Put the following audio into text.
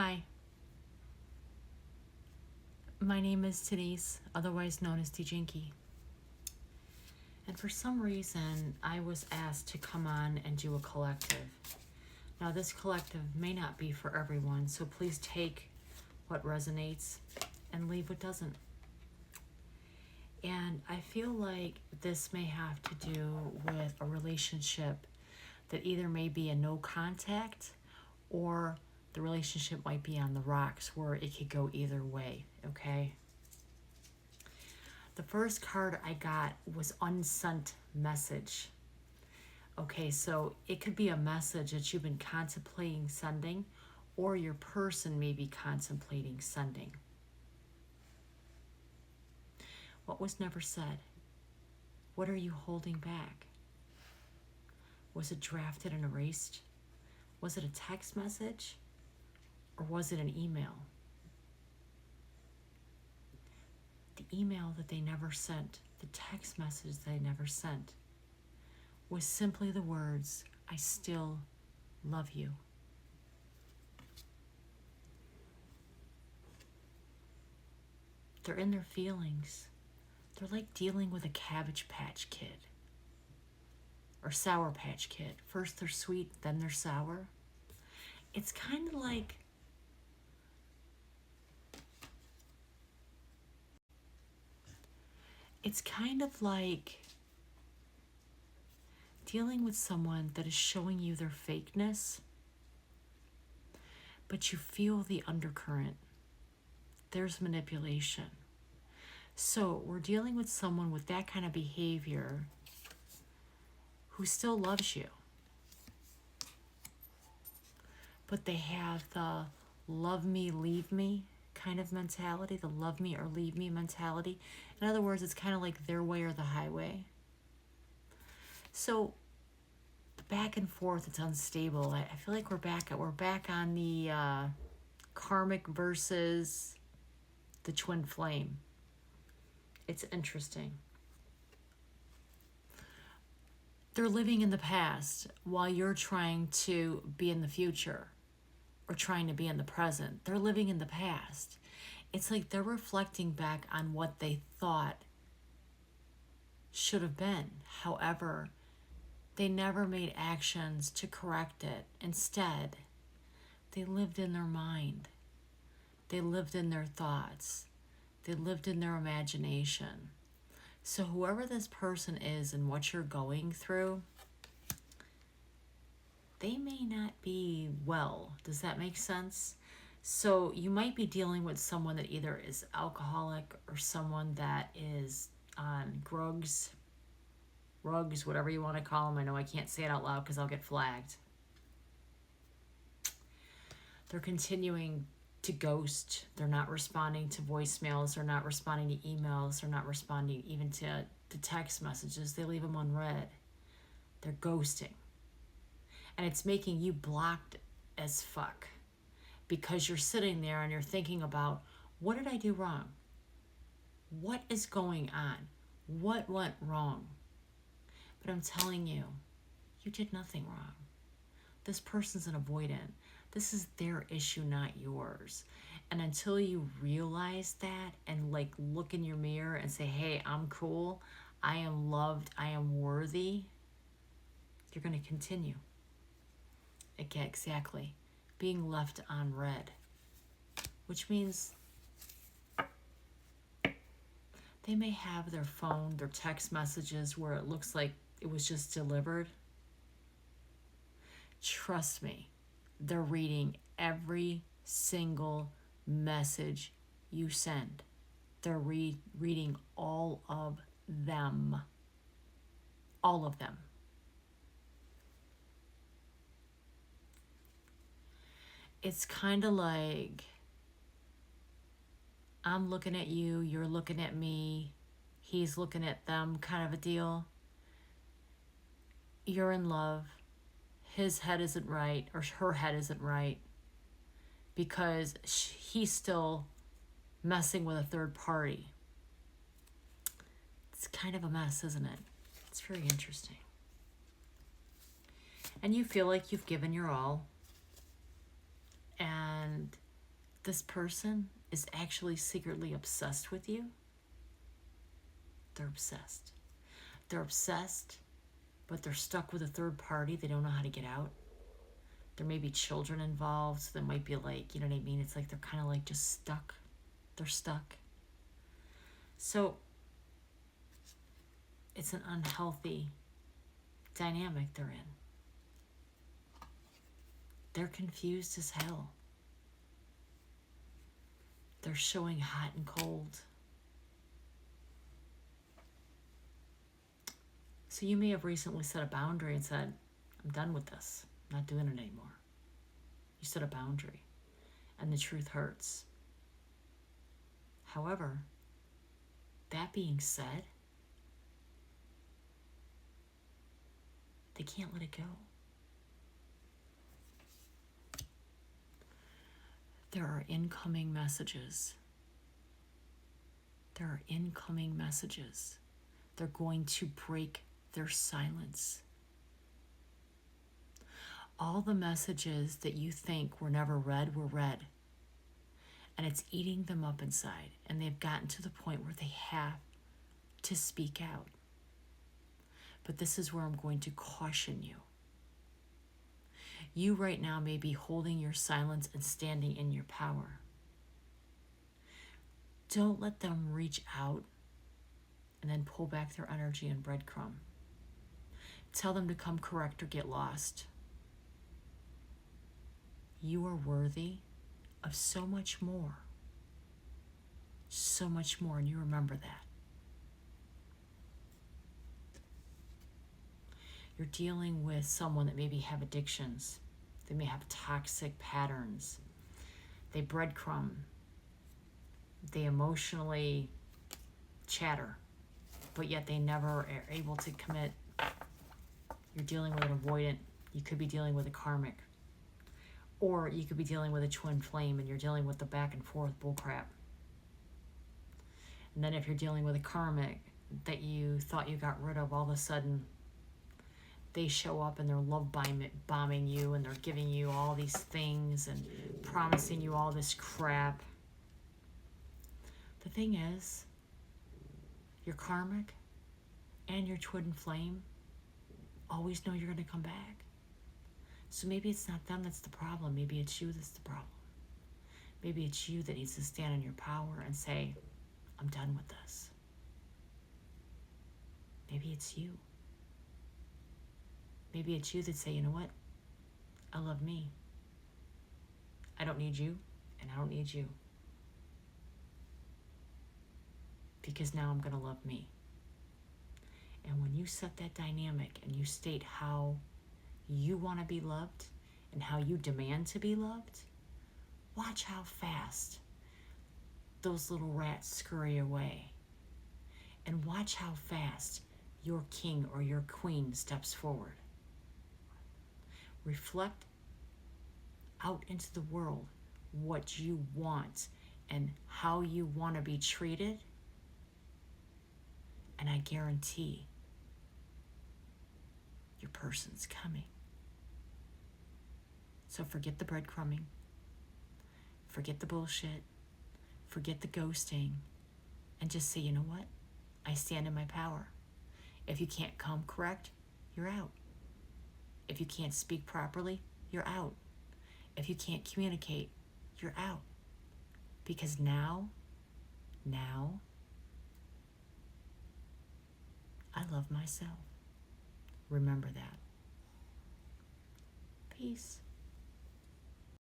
Hi, my name is Denise, otherwise known as DJinky. And for some reason, I was asked to come on and do a collective. Now, this collective may not be for everyone, so please take what resonates and leave what doesn't. And I feel like this may have to do with a relationship that either may be a no contact or the relationship might be on the rocks where it could go either way, okay? The first card I got was unsent message. Okay, so it could be a message that you've been contemplating sending, or your person may be contemplating sending. What was never said? What are you holding back? Was it drafted and erased? Was it a text message? Or was it an email? The email that they never sent, the text message they never sent, was simply the words, I still love you. They're in their feelings. They're like dealing with a Cabbage Patch Kid or Sour Patch Kid. First they're sweet, then they're sour. It's kind of like dealing with someone that is showing you their fakeness, but you feel the undercurrent. There's manipulation. So we're dealing with someone with that kind of behavior who still loves you, but they have the love me, leave me kind of mentality, the love me or leave me mentality. In other words, it's kind of like their way or the highway. So the back and forth, it's unstable. I feel like we're back on the karmic versus the twin flame. It's interesting. They're living in the past while you're trying to be in the future or trying to be in the present. They're living in the past. It's like they're reflecting back on what they thought should have been. However, they never made actions to correct it. Instead, they lived in their mind. They lived in their thoughts. They lived in their imagination. So whoever this person is and what you're going through, they may not be well. Does that make sense? So you might be dealing with someone that either is alcoholic or someone that is on drugs, whatever you want to call them. I know I can't say it out loud because I'll get flagged. They're continuing to ghost. They're not responding to voicemails. They're not responding to emails. They're not responding even to text messages. They leave them unread. They're ghosting. And it's making you blocked as fuck because you're sitting there and you're thinking about, what did I do wrong? What is going on? What went wrong? But I'm telling you, you did nothing wrong. This person's an avoidant. This is their issue, not yours. And until you realize that and like look in your mirror and say, hey, I'm cool, I am loved, I am worthy, you're going to continue. Again, exactly. Being left on red, which means they may have their phone, their text messages where it looks like it was just delivered. Trust me, they're reading every single message you send. They're reading all of them. All of them. It's kind of like I'm looking at you, you're looking at me, he's looking at them kind of a deal. You're in love. His head isn't right, or her head isn't right, because he's still messing with a third party. It's kind of a mess, isn't it? It's very interesting. And you feel like you've given your all, and this person is actually secretly obsessed with you. They're obsessed. They're obsessed, but they're stuck with a third party. They don't know how to get out. There may be children involved, so there might be like, you know what I mean? It's like they're kind of like just stuck. They're stuck. So it's an unhealthy dynamic they're in. They're confused as hell. They're showing hot and cold. So you may have recently set a boundary and said, I'm done with this. I'm not doing it anymore. You set a boundary, and the truth hurts. However, that being said, they can't let it go. There are incoming messages. There are incoming messages. They're going to break their silence. All the messages that you think were never read were read. And it's eating them up inside. And they've gotten to the point where they have to speak out. But this is where I'm going to caution you. You right now may be holding your silence and standing in your power. Don't let them reach out and then pull back their energy and breadcrumb. Tell them to come correct or get lost. You are worthy of so much more. So much more, and you remember that. You're dealing with someone that maybe have addictions. They may have toxic patterns. They breadcrumb. They emotionally chatter, but yet they never are able to commit. You're dealing with an avoidant. You could be dealing with a karmic. Or you could be dealing with a twin flame and you're dealing with the back and forth bullcrap. And then if you're dealing with a karmic that you thought you got rid of, all of a sudden they show up and they're love bombing you and they're giving you all these things and promising you all this crap. The thing is, your karmic and your twin flame always know you're going to come back. So maybe it's not them that's the problem. Maybe it's you that's the problem. Maybe it's you that needs to stand in your power and say, I'm done with this. Maybe it's you. Maybe it's you that say, you know what? I love me. I don't need you, and I don't need you. Because now I'm going to love me. And when you set that dynamic and you state how you want to be loved and how you demand to be loved, watch how fast those little rats scurry away. And watch how fast your king or your queen steps forward. Reflect out into the world what you want and how you want to be treated. And I guarantee your person's coming. So forget the breadcrumbing. Forget the bullshit. Forget the ghosting. And just say, you know what? I stand in my power. If you can't come correct, you're out. If you can't speak properly, you're out. If you can't communicate, you're out. Because now, I love myself. Remember that. Peace.